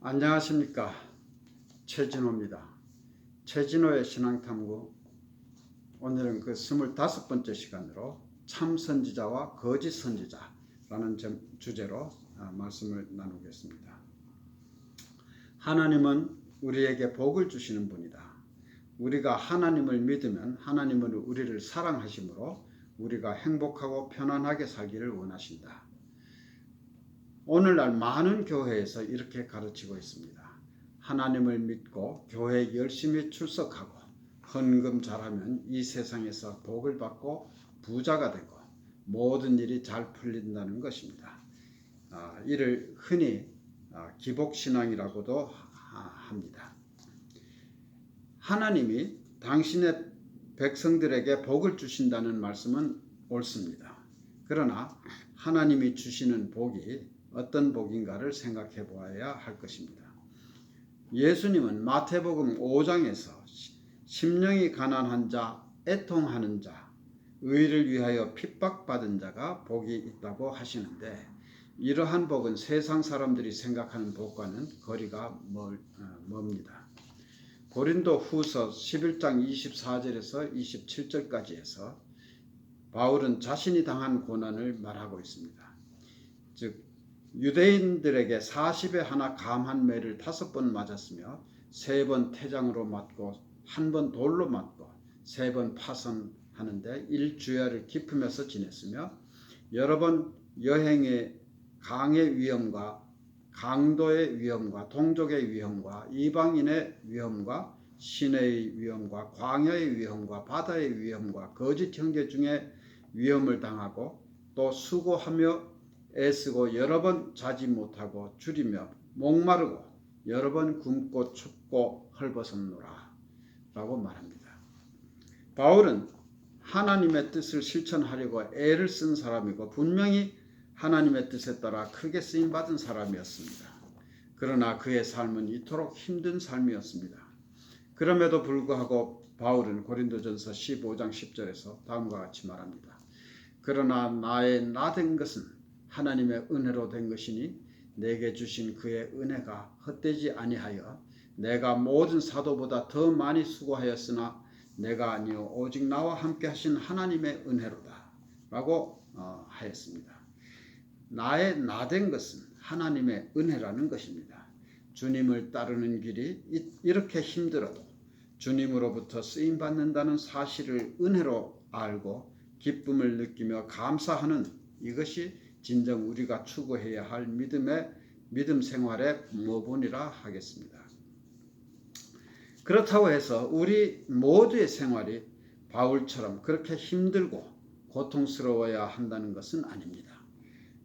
안녕하십니까, 최진호입니다. 최진호의 신앙탐구, 오늘은 그 25번째 시간으로 참선지자와 거짓선지자라는 주제로 말씀을 나누겠습니다. 하나님은 우리에게 복을 주시는 분이다. 우리가 하나님을 믿으면 하나님은 우리를 사랑하시므로 우리가 행복하고 편안하게 살기를 원하신다. 오늘날 많은 교회에서 이렇게 가르치고 있습니다. 하나님을 믿고 교회에 열심히 출석하고 헌금 잘하면 이 세상에서 복을 받고 부자가 되고 모든 일이 잘 풀린다는 것입니다. 이를 흔히 기복신앙이라고도 합니다. 하나님이 당신의 백성들에게 복을 주신다는 말씀은 옳습니다. 그러나 하나님이 주시는 복이 어떤 복인가를 생각해 보아야 할 것입니다. 예수님은 마태복음 5장에서 심령이 가난한 자, 애통하는 자, 의를 위하여 핍박받은 자가 복이 있다고 하시는데, 이러한 복은 세상 사람들이 생각하는 복과는 거리가 멉니다. 고린도 후서 11장 24절에서 27절까지 해서 바울은 자신이 당한 고난을 말하고 있습니다. 즉 유대인들에게 40에 하나 감한 매를 5번 맞았으며 3번 태장으로 맞고 1번 돌로 맞고 3번 파선하는데 일주야를 기품에서 지냈으며 여러 번 여행의 강의 위험과 강도의 위험과 동족의 위험과 이방인의 위험과 시내의 위험과 광야의 위험과 바다의 위험과 거짓 형제 중에 위험을 당하고 또 수고하며 애쓰고 여러 번 자지 못하고 줄이며 목마르고 여러 번 굶고 춥고 헐벗었노라 라고 말합니다. 바울은 하나님의 뜻을 실천하려고 애를 쓴 사람이고 분명히 하나님의 뜻에 따라 크게 쓰임받은 사람이었습니다. 그러나 그의 삶은 이토록 힘든 삶이었습니다. 그럼에도 불구하고 바울은 고린도전서 15장 10절에서 다음과 같이 말합니다. 그러나 나의 나 된 것은 하나님의 은혜로 된 것이니 내게 주신 그의 은혜가 헛되지 아니하여 내가 모든 사도보다 더 많이 수고하였으나 내가 아니요 오직 나와 함께 하신 하나님의 은혜로다 라고 하였습니다. 나의 나 된 것은 하나님의 은혜라는 것입니다. 주님을 따르는 길이 이렇게 힘들어도 주님으로부터 쓰임받는다는 사실을 은혜로 알고 기쁨을 느끼며 감사하는 이것이 진정 우리가 추구해야 할 믿음 생활의 모본이라 하겠습니다. 그렇다고 해서 우리 모두의 생활이 바울처럼 그렇게 힘들고 고통스러워야 한다는 것은 아닙니다.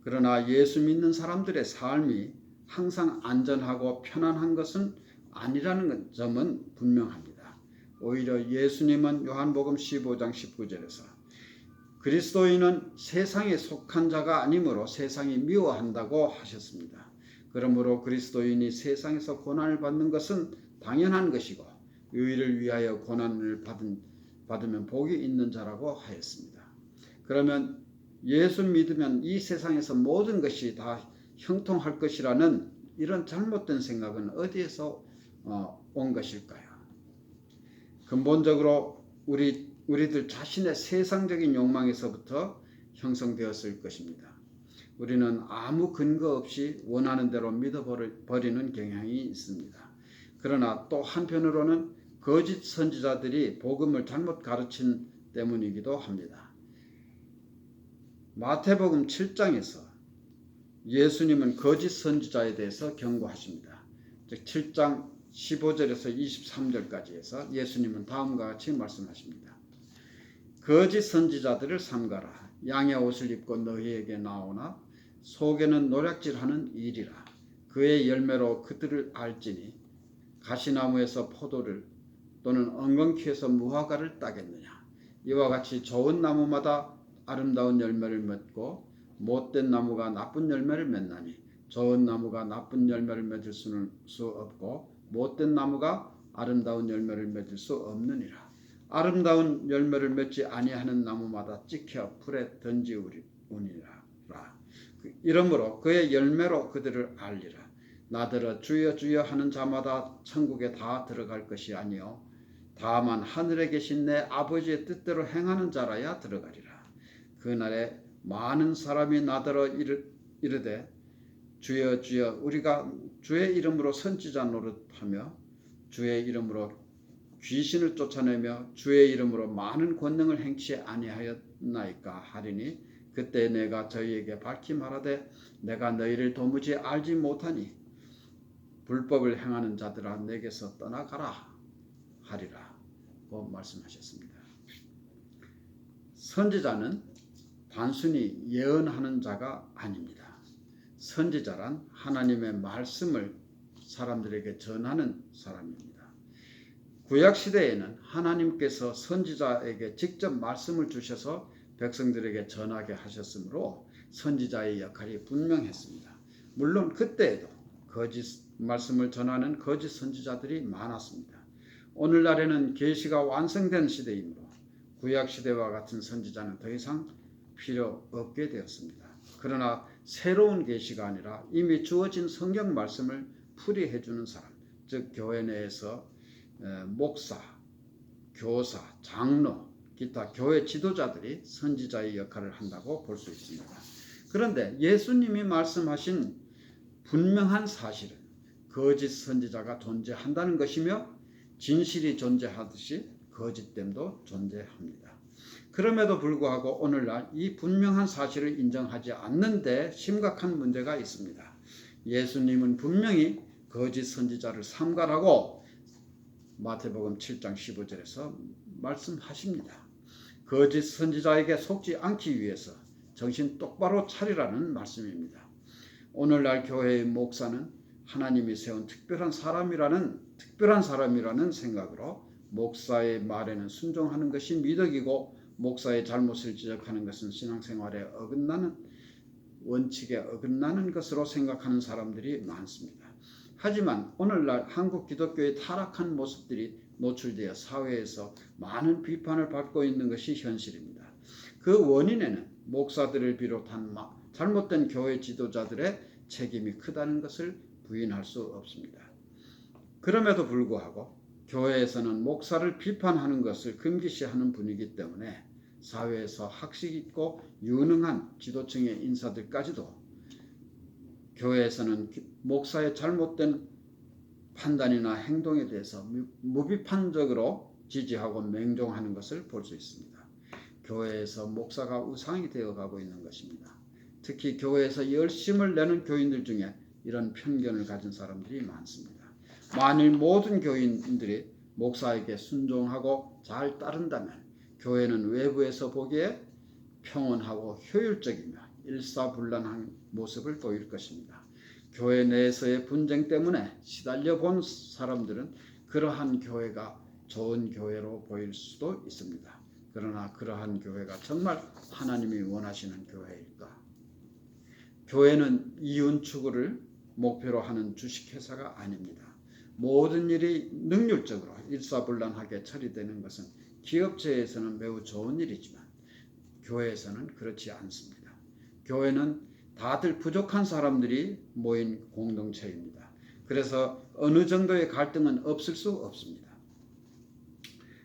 그러나 예수 믿는 사람들의 삶이 항상 안전하고 편안한 것은 아니라는 점은 분명합니다. 오히려 예수님은 요한복음 15장 19절에서 그리스도인은 세상에 속한 자가 아니므로 세상이 미워한다고 하셨습니다. 그러므로 그리스도인이 세상에서 고난을 받는 것은 당연한 것이고 의를 위하여 고난을 받으면 복이 있는 자라고 하였습니다. 그러면 예수 믿으면 이 세상에서 모든 것이 다 형통할 것이라는 이런 잘못된 생각은 어디에서 온 것일까요? 근본적으로 우리들 자신의 세상적인 욕망에서부터 형성되었을 것입니다. 우리는 아무 근거 없이 원하는 대로 믿어버리는 경향이 있습니다. 그러나 또 한편으로는 거짓 선지자들이 복음을 잘못 가르친 때문이기도 합니다. 마태복음 7장에서 예수님은 거짓 선지자에 대해서 경고하십니다. 즉 7장 15절에서 23절까지 해서 예수님은 다음과 같이 말씀하십니다. 거짓 선지자들을 삼가라. 양의 옷을 입고 너희에게 나오나 속에는 노략질하는 일이라. 그의 열매로 그들을 알지니 가시나무에서 포도를 또는 엉겅퀴에서 무화과를 따겠느냐. 이와 같이 좋은 나무마다 아름다운 열매를 맺고 못된 나무가 나쁜 열매를 맺나니 좋은 나무가 나쁜 열매를 맺을 수 없고 못된 나무가 아름다운 열매를 맺을 수 없느니라. 아름다운 열매를 맺지 아니하는 나무마다 찍혀 불에 던지우니라. 이러므로 그의 열매로 그들을 알리라. 나더러 주여 주여 하는 자마다 천국에 다 들어갈 것이 아니요 다만 하늘에 계신 내 아버지의 뜻대로 행하는 자라야 들어가리라. 그날에 많은 사람이 나더러 이르되 주여 주여 우리가 주의 이름으로 선지자 노릇하며 주의 이름으로 귀신을 쫓아내며 주의 이름으로 많은 권능을 행치 아니하였나이까 하리니 그때 내가 저희에게 밝히 말하되 내가 너희를 도무지 알지 못하니 불법을 행하는 자들아 내게서 떠나가라 하리라 고 말씀하셨습니다. 선지자는 단순히 예언하는 자가 아닙니다. 선지자란 하나님의 말씀을 사람들에게 전하는 사람입니다. 구약시대에는 하나님께서 선지자에게 직접 말씀을 주셔서 백성들에게 전하게 하셨으므로 선지자의 역할이 분명했습니다. 물론 그때에도 거짓 말씀을 전하는 거짓 선지자들이 많았습니다. 오늘날에는 계시가 완성된 시대이므로 구약시대와 같은 선지자는 더 이상 필요 없게 되었습니다. 그러나 새로운 계시가 아니라 이미 주어진 성경 말씀을 풀이해 주는 사람, 즉 교회 내에서 목사, 교사, 장로, 기타 교회 지도자들이 선지자의 역할을 한다고 볼 수 있습니다. 그런데 예수님이 말씀하신 분명한 사실은 거짓 선지자가 존재한다는 것이며 진실이 존재하듯이 거짓됨도 존재합니다. 그럼에도 불구하고 오늘날 이 분명한 사실을 인정하지 않는데 심각한 문제가 있습니다. 예수님은 분명히 거짓 선지자를 삼가라고 마태복음 7장 15절에서 말씀하십니다. 거짓 선지자에게 속지 않기 위해서 정신 똑바로 차리라는 말씀입니다. 오늘날 교회의 목사는 하나님이 세운 특별한 사람이라는 생각으로 목사의 말에는 순종하는 것이 미덕이고 목사의 잘못을 지적하는 것은 신앙생활에 어긋나는 원칙에 어긋나는 것으로 생각하는 사람들이 많습니다. 하지만 오늘날 한국 기독교의 타락한 모습들이 노출되어 사회에서 많은 비판을 받고 있는 것이 현실입니다. 그 원인에는 목사들을 비롯한 잘못된 교회 지도자들의 책임이 크다는 것을 부인할 수 없습니다. 그럼에도 불구하고 교회에서는 목사를 비판하는 것을 금기시하는 분위기 때문에 사회에서 학식 있고 유능한 지도층의 인사들까지도 교회에서는 목사의 잘못된 판단이나 행동에 대해서 무비판적으로 지지하고 맹종하는 것을 볼 수 있습니다. 교회에서 목사가 우상이 되어가고 있는 것입니다. 특히 교회에서 열심을 내는 교인들 중에 이런 편견을 가진 사람들이 많습니다. 만일 모든 교인들이 목사에게 순종하고 잘 따른다면 교회는 외부에서 보기에 평온하고 효율적이며 일사불란한 모습을 보일 것입니다. 교회 내에서의 분쟁 때문에 시달려 본 사람들은 그러한 교회가 좋은 교회로 보일 수도 있습니다. 그러나 그러한 교회가 정말 하나님이 원하시는 교회일까? 교회는 이윤 추구를 목표로 하는 주식회사가 아닙니다. 모든 일이 능률적으로 일사불란하게 처리되는 것은 기업체에서는 매우 좋은 일이지만 교회에서는 그렇지 않습니다. 교회는 다들 부족한 사람들이 모인 공동체입니다. 그래서 어느 정도의 갈등은 없을 수 없습니다.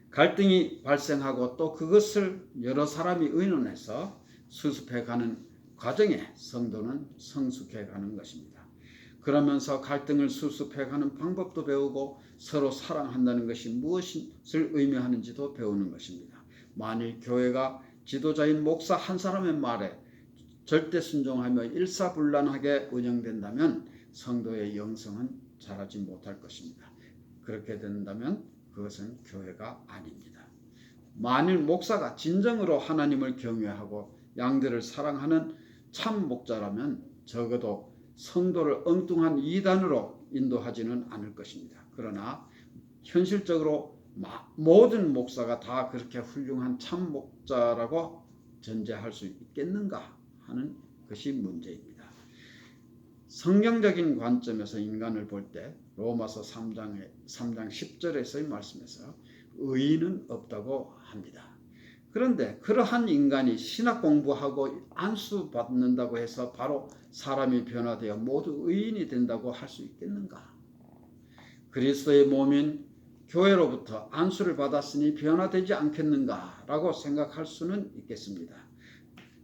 갈등이 발생하고 또 그것을 여러 사람이 의논해서 수습해가는 과정에 성도는 성숙해가는 것입니다. 그러면서 갈등을 수습해가는 방법도 배우고 서로 사랑한다는 것이 무엇을 의미하는지도 배우는 것입니다. 만일 교회가 지도자인 목사 한 사람의 말에 절대 순종하며 일사불란하게 운영된다면 성도의 영성은 자라지 못할 것입니다. 그렇게 된다면 그것은 교회가 아닙니다. 만일 목사가 진정으로 하나님을 경외하고 양들을 사랑하는 참 목자라면 적어도 성도를 엉뚱한 이단으로 인도하지는 않을 것입니다. 그러나 현실적으로 모든 목사가 다 그렇게 훌륭한 참 목자라고 전제할 수 있겠는가 하는 것이 문제입니다. 성경적인 관점에서 인간을 볼 때 로마서 3장 10절에서의 말씀에서 의인은 없다고 합니다. 그런데 그러한 인간이 신학 공부하고 안수 받는다고 해서 바로 사람이 변화되어 모두 의인이 된다고 할 수 있겠는가? 그리스도의 몸인 교회로부터 안수를 받았으니 변화되지 않겠는가라고 생각할 수는 있겠습니다.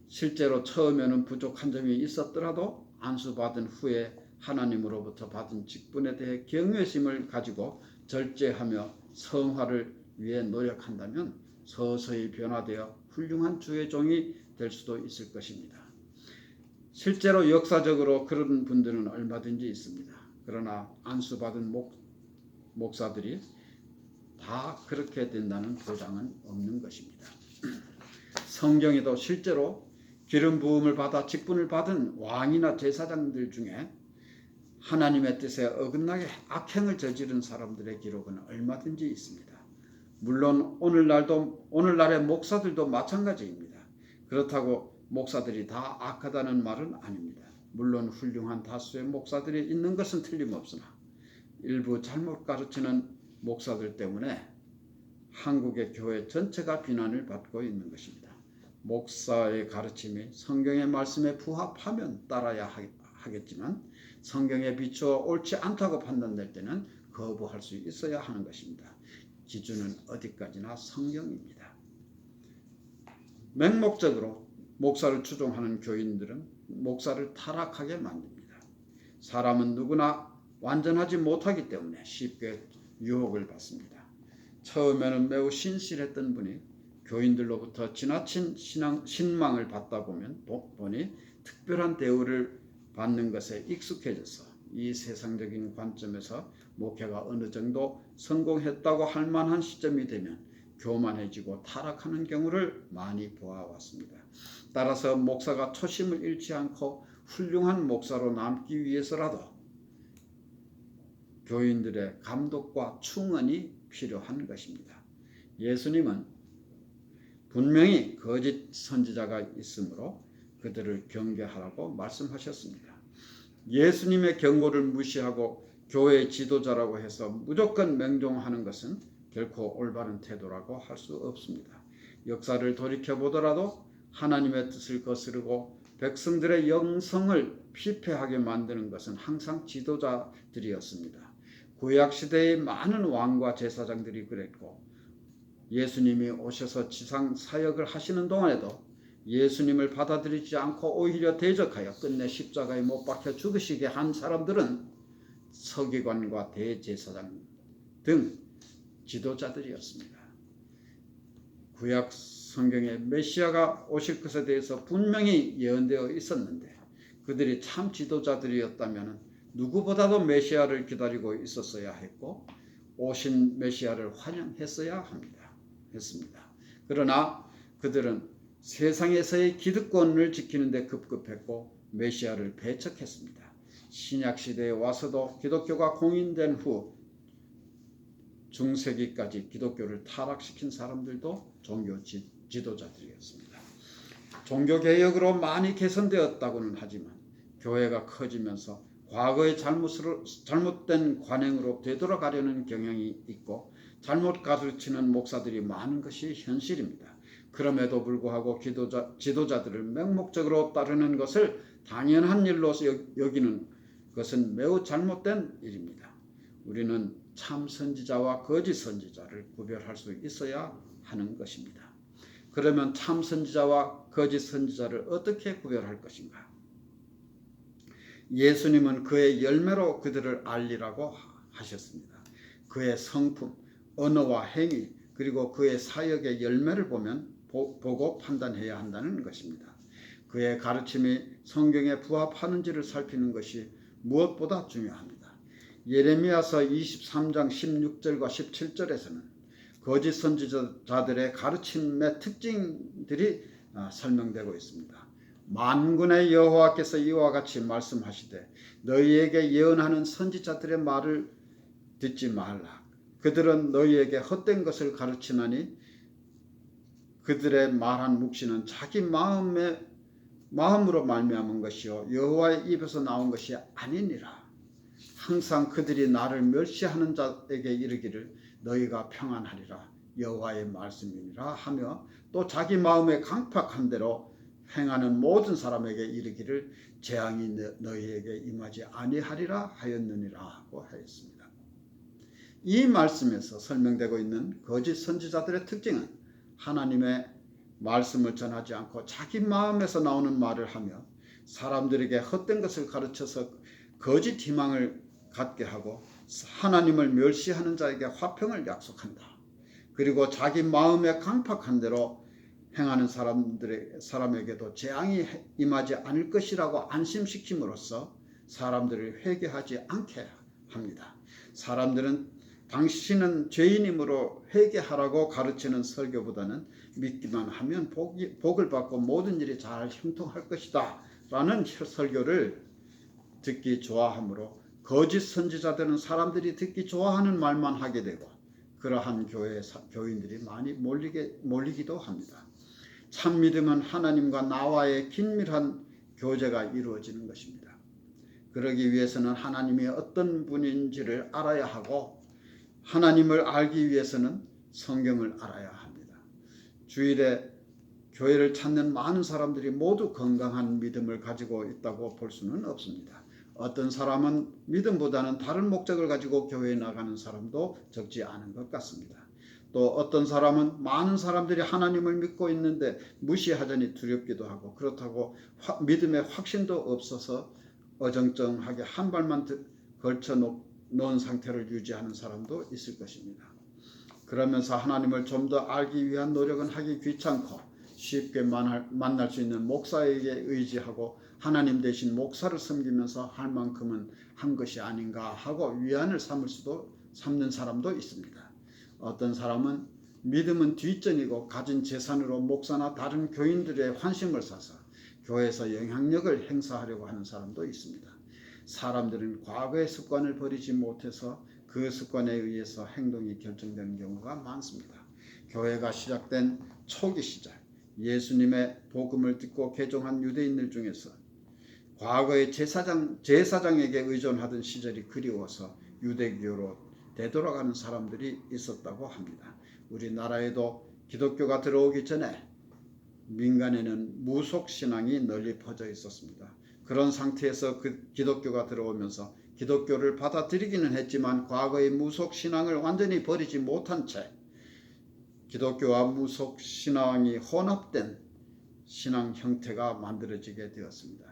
실제로 처음에는 부족한 점이 있었더라도 안수 받은 후에 하나님으로부터 받은 직분에 대해 경외심을 가지고 절제하며 성화를 위해 노력한다면 서서히 변화되어 훌륭한 주의 종이 될 수도 있을 것입니다. 실제로 역사적으로 그런 분들은 얼마든지 있습니다. 그러나 안수받은 목사들이 다 그렇게 된다는 보장은 없는 것입니다. 성경에도 실제로 기름 부음을 받아 직분을 받은 왕이나 제사장들 중에 하나님의 뜻에 어긋나게 악행을 저지른 사람들의 기록은 얼마든지 있습니다. 물론 오늘날의 목사들도 마찬가지입니다. 그렇다고 목사들이 다 악하다는 말은 아닙니다. 물론 훌륭한 다수의 목사들이 있는 것은 틀림없으나 일부 잘못 가르치는 목사들 때문에 한국의 교회 전체가 비난을 받고 있는 것입니다. 목사의 가르침이 성경의 말씀에 부합하면 따라야 하겠지만 성경에 비추어 옳지 않다고 판단될 때는 거부할 수 있어야 하는 것입니다. 기준은 어디까지나 성경입니다. 맹목적으로 목사를 추종하는 교인들은 목사를 타락하게 만듭니다. 사람은 누구나 완전하지 못하기 때문에 쉽게 유혹을 받습니다. 처음에는 매우 신실했던 분이 교인들로부터 지나친 신망을 받다 보니 특별한 대우를 받는 것에 익숙해져서 이 세상적인 관점에서 목회가 어느 정도 성공했다고 할 만한 시점이 되면 교만해지고 타락하는 경우를 많이 보아왔습니다. 따라서 목사가 초심을 잃지 않고 훌륭한 목사로 남기 위해서라도 교인들의 감독과 충언이 필요한 것입니다. 예수님은 분명히 거짓 선지자가 있으므로 그들을 경계하라고 말씀하셨습니다. 예수님의 경고를 무시하고 교회의 지도자라고 해서 무조건 맹종하는 것은 결코 올바른 태도라고 할 수 없습니다. 역사를 돌이켜보더라도 하나님의 뜻을 거스르고 백성들의 영성을 피폐하게 만드는 것은 항상 지도자들이었습니다. 구약시대의 많은 왕과 제사장들이 그랬고 예수님이 오셔서 지상 사역을 하시는 동안에도 예수님을 받아들이지 않고 오히려 대적하여 끝내 십자가에 못 박혀 죽으시게 한 사람들은 서기관과 대제사장 등 지도자들이었습니다. 구약 성경에 메시아가 오실 것에 대해서 분명히 예언되어 있었는데 그들이 참 지도자들이었다면 누구보다도 메시아를 기다리고 있었어야 했고 오신 메시아를 환영했어야 했습니다. 그러나 그들은 세상에서의 기득권을 지키는 데 급급했고 메시아를 배척했습니다. 신약 시대에 와서도 기독교가 공인된 후 중세기까지 기독교를 타락시킨 사람들도 종교 지도자들이었습니다. 종교개혁으로 많이 개선되었다고는 하지만 교회가 커지면서 과거의 잘못된 관행으로 되돌아가려는 경향이 있고 잘못 가르치는 목사들이 많은 것이 현실입니다. 그럼에도 불구하고 지도자들을 맹목적으로 따르는 것을 당연한 일로 여기는 것은 매우 잘못된 일입니다. 우리는 참 선지자와 거짓 선지자를 구별할 수 있어야 하는 것입니다. 그러면 참 선지자와 거짓 선지자를 어떻게 구별할 것인가? 예수님은 그의 열매로 그들을 알리라고 하셨습니다. 그의 성품, 언어와 행위, 그리고 그의 사역의 열매를 보고 판단해야 한다는 것입니다. 그의 가르침이 성경에 부합하는지를 살피는 것이 무엇보다 중요합니다. 예레미야서 23장 16절과 17절에서는 거짓 선지자들의 가르침의 특징들이 설명되고 있습니다. 만군의 여호와께서 이와 같이 말씀하시되 너희에게 예언하는 선지자들의 말을 듣지 말라. 그들은 너희에게 헛된 것을 가르치나니 그들의 말한 묵시는 자기 마음으로 말미암은 것이요 여호와의 입에서 나온 것이 아니니라. 항상 그들이 나를 멸시하는 자에게 이르기를 너희가 평안하리라 여호와의 말씀이니라 하며 또 자기 마음에 강팍한 대로 행하는 모든 사람에게 이르기를 재앙이 너희에게 임하지 아니하리라 하였느니라고 하였습니다. 이 말씀에서 설명되고 있는 거짓 선지자들의 특징은 하나님의 말씀을 전하지 않고 자기 마음에서 나오는 말을 하며 사람들에게 헛된 것을 가르쳐서 거짓 희망을 갖게 하고 하나님을 멸시하는 자에게 화평을 약속한다. 그리고 자기 마음에 강팍한 대로 행하는 사람에게도 재앙이 임하지 않을 것이라고 안심시킴으로써 사람들을 회개하지 않게 합니다. 사람들은 당신은 죄인이므로 회개하라고 가르치는 설교보다는 믿기만 하면 복을 받고 모든 일이 잘 형통할 것이다 라는 설교를 듣기 좋아하므로 거짓 선지자들은 사람들이 듣기 좋아하는 말만 하게 되고 그러한 교인들이 많이 몰리기도 합니다. 참 믿음은 하나님과 나와의 긴밀한 교제가 이루어지는 것입니다. 그러기 위해서는 하나님이 어떤 분인지를 알아야 하고 하나님을 알기 위해서는 성경을 알아야 합니다. 주일에 교회를 찾는 많은 사람들이 모두 건강한 믿음을 가지고 있다고 볼 수는 없습니다. 어떤 사람은 믿음보다는 다른 목적을 가지고 교회에 나가는 사람도 적지 않은 것 같습니다. 또 어떤 사람은 많은 사람들이 하나님을 믿고 있는데 무시하자니 두렵기도 하고 그렇다고 믿음의 확신도 없어서 어정쩡하게 한 발만 걸쳐 놓은 상태를 유지하는 사람도 있을 것입니다. 그러면서 하나님을 좀 더 알기 위한 노력은 하기 귀찮고 쉽게 만날 수 있는 목사에게 의지하고 하나님 대신 목사를 섬기면서 할 만큼은 한 것이 아닌가 하고 위안을 삼는 사람도 있습니다. 어떤 사람은 믿음은 뒷전이고 가진 재산으로 목사나 다른 교인들의 환심을 사서 교회에서 영향력을 행사하려고 하는 사람도 있습니다. 사람들은 과거의 습관을 버리지 못해서 그 습관에 의해서 행동이 결정되는 경우가 많습니다. 교회가 시작된 초기 시절 예수님의 복음을 듣고 개종한 유대인들 중에서 과거의 제사장에게 의존하던 시절이 그리워서 유대교로 되돌아가는 사람들이 있었다고 합니다. 우리나라에도 기독교가 들어오기 전에 민간에는 무속신앙이 널리 퍼져 있었습니다. 그런 상태에서 그 기독교가 들어오면서 기독교를 받아들이기는 했지만 과거의 무속신앙을 완전히 버리지 못한 채 기독교와 무속신앙이 혼합된 신앙 형태가 만들어지게 되었습니다.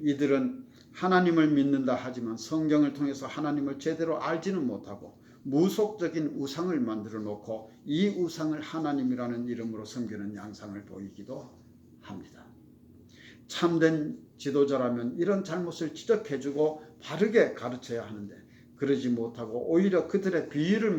이들은 하나님을 믿는다 하지만 성경을 통해서 하나님을 제대로 알지는 못하고 무속적인 우상을 만들어 놓고 이 우상을 하나님이라는 이름으로 섬기는 양상을 보이기도 합니다. 참된 지도자라면 이런 잘못을 지적해주고 바르게 가르쳐야 하는데 그러지 못하고 오히려 그들의 비위를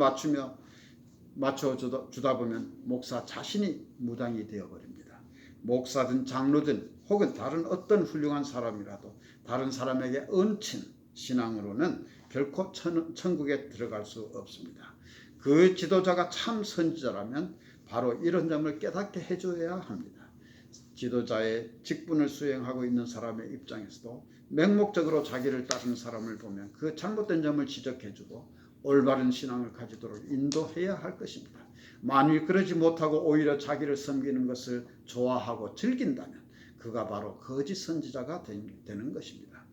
맞춰주다 보면 목사 자신이 무당이 되어버립니다. 목사든 장로든 혹은 다른 어떤 훌륭한 사람이라도 다른 사람에게 얹힌 신앙으로는 결코 천국에 들어갈 수 없습니다. 그 지도자가 참 선지자라면 바로 이런 점을 깨닫게 해줘야 합니다. 지도자의 직분을 수행하고 있는 사람의 입장에서도 맹목적으로 자기를 따르는 사람을 보면 그 잘못된 점을 지적해주고 올바른 신앙을 가지도록 인도해야 할 것입니다. 만일 그러지 못하고 오히려 자기를 섬기는 것을 좋아하고 즐긴다면 그가 바로 거짓 선지자가 되는 것입니다.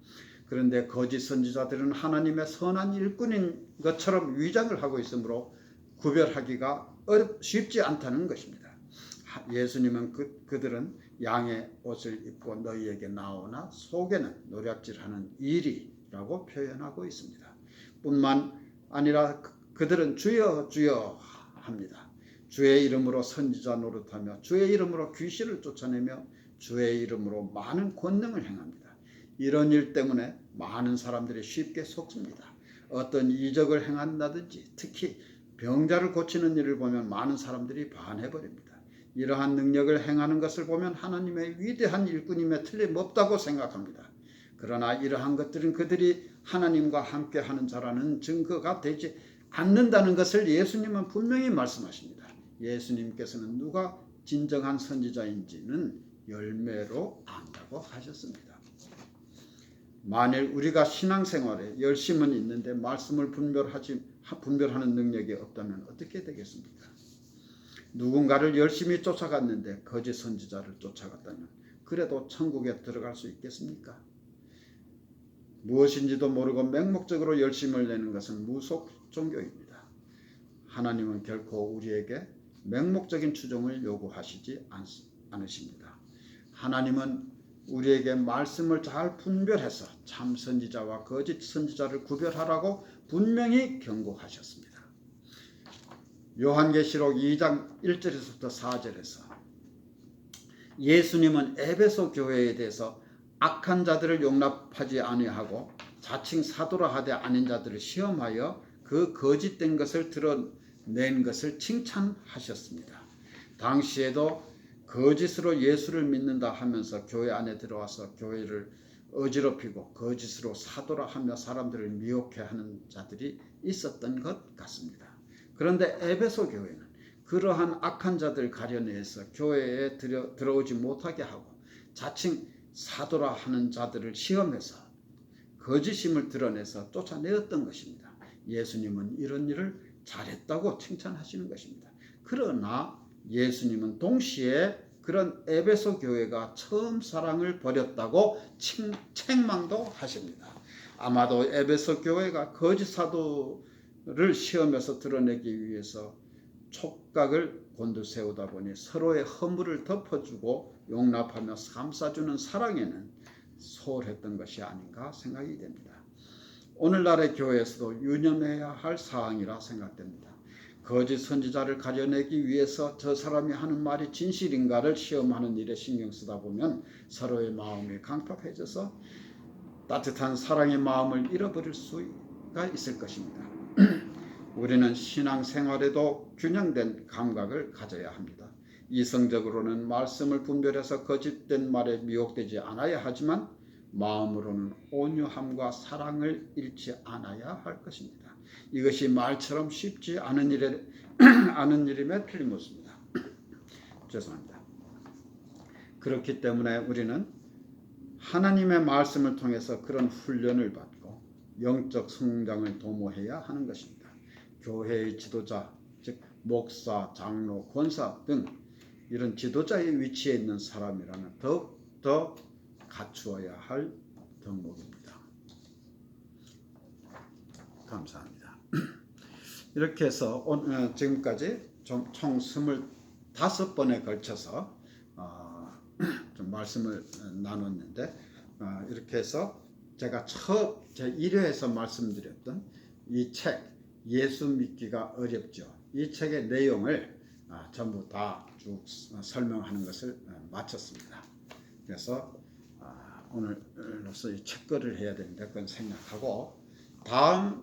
그런데 거짓 선지자들은 하나님의 선한 일꾼인 것처럼 위장을 하고 있으므로 구별하기가 쉽지 않다는 것입니다. 예수님은 그들은 양의 옷을 입고 너희에게 나오나 속에는 노략질하는 이리라고 표현하고 있습니다. 뿐만 아니라 그들은 주여 주여 합니다. 주의 이름으로 선지자 노릇하며 주의 이름으로 귀신을 쫓아내며 주의 이름으로 많은 권능을 행합니다. 이런 일 때문에 많은 사람들이 쉽게 속습니다. 어떤 이적을 행한다든지 특히 병자를 고치는 일을 보면 많은 사람들이 반해버립니다. 이러한 능력을 행하는 것을 보면 하나님의 위대한 일꾼임에 틀림없다고 생각합니다. 그러나 이러한 것들은 그들이 하나님과 함께하는 자라는 증거가 되지 않는다는 것을 예수님은 분명히 말씀하십니다. 예수님께서는 누가 진정한 선지자인지는 열매로 안다고 하셨습니다. 만일 우리가 신앙생활에 열심은 있는데 말씀을 분별하는 능력이 없다면 어떻게 되겠습니까? 누군가를 열심히 쫓아갔는데 거짓 선지자를 쫓아갔다면 그래도 천국에 들어갈 수 있겠습니까? 무엇인지도 모르고 맹목적으로 열심을 내는 것은 무속 종교입니다. 하나님은 결코 우리에게 맹목적인 추종을 요구하시지 않으십니다. 하나님은 우리에게 말씀을 잘 분별해서 참 선지자와 거짓 선지자를 구별하라고 분명히 경고하셨습니다. 요한계시록 2장 1절에서부터 4절에서 예수님은 에베소 교회에 대해서 악한 자들을 용납하지 아니하고 자칭 사도라 하되 아닌 자들을 시험하여 그 거짓된 것을 드러낸 것을 칭찬하셨습니다. 당시에도 거짓으로 예수를 믿는다 하면서 교회 안에 들어와서 교회를 어지럽히고 거짓으로 사도라 하며 사람들을 미혹해 하는 자들이 있었던 것 같습니다. 그런데 에베소 교회는 그러한 악한 자들 가려내서 교회에 들어오지 못하게 하고 자칭 사도라 하는 자들을 시험해서 거짓임을 드러내서 쫓아내었던 것입니다. 예수님은 이런 일을 잘했다고 칭찬하시는 것입니다. 그러나 예수님은 동시에 그런 에베소 교회가 처음 사랑을 버렸다고 책망도 하십니다. 아마도 에베소 교회가 거짓 사도를 시험해서 드러내기 위해서 촉각을 곤두세우다 보니 서로의 허물을 덮어주고 용납하며 감싸주는 사랑에는 소홀했던 것이 아닌가 생각이 됩니다. 오늘날의 교회에서도 유념해야 할 사항이라 생각됩니다. 거짓 선지자를 가려내기 위해서 저 사람이 하는 말이 진실인가를 시험하는 일에 신경 쓰다 보면 서로의 마음이 강팍해져서 따뜻한 사랑의 마음을 잃어버릴 수가 있을 것입니다. 우리는 신앙생활에도 균형된 감각을 가져야 합니다. 이성적으로는 말씀을 분별해서 거짓된 말에 미혹되지 않아야 하지만 마음으로는 온유함과 사랑을 잃지 않아야 할 것입니다. 이것이 말처럼 쉽지 않은 일임에 틀림없습니다. 죄송합니다. 그렇기 때문에 우리는 하나님의 말씀을 통해서 그런 훈련을 받고 영적 성장을 도모해야 하는 것입니다. 교회의 지도자, 즉 목사, 장로, 권사 등 이런 지도자의 위치에 있는 사람이라면 더욱더 갖추어야 할 덕목입니다. 감사합니다. 이렇게 해서 지금까지 총 25번에 걸쳐서 좀 말씀을 나눴는데 이렇게 해서 제가 첫 제1회에서 말씀드렸던 이 책 예수 믿기가 어렵죠. 이 책의 내용을 전부 다 쭉 설명하는 것을 마쳤습니다. 그래서 오늘로서 이 책거리를 해야 되는데 그건 생략하고 다음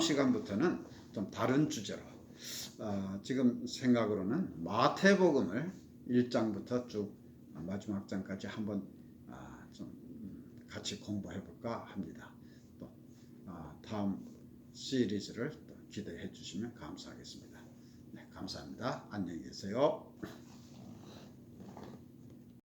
시간부터는 좀 다른 주제로 지금 생각으로는 마태복음을 1장부터 쭉 마지막 장까지 한번 좀 같이 공부해 볼까 합니다. 또 다음 시리즈를 또 기대해 주시면 감사하겠습니다. 네, 감사합니다. 안녕히 계세요.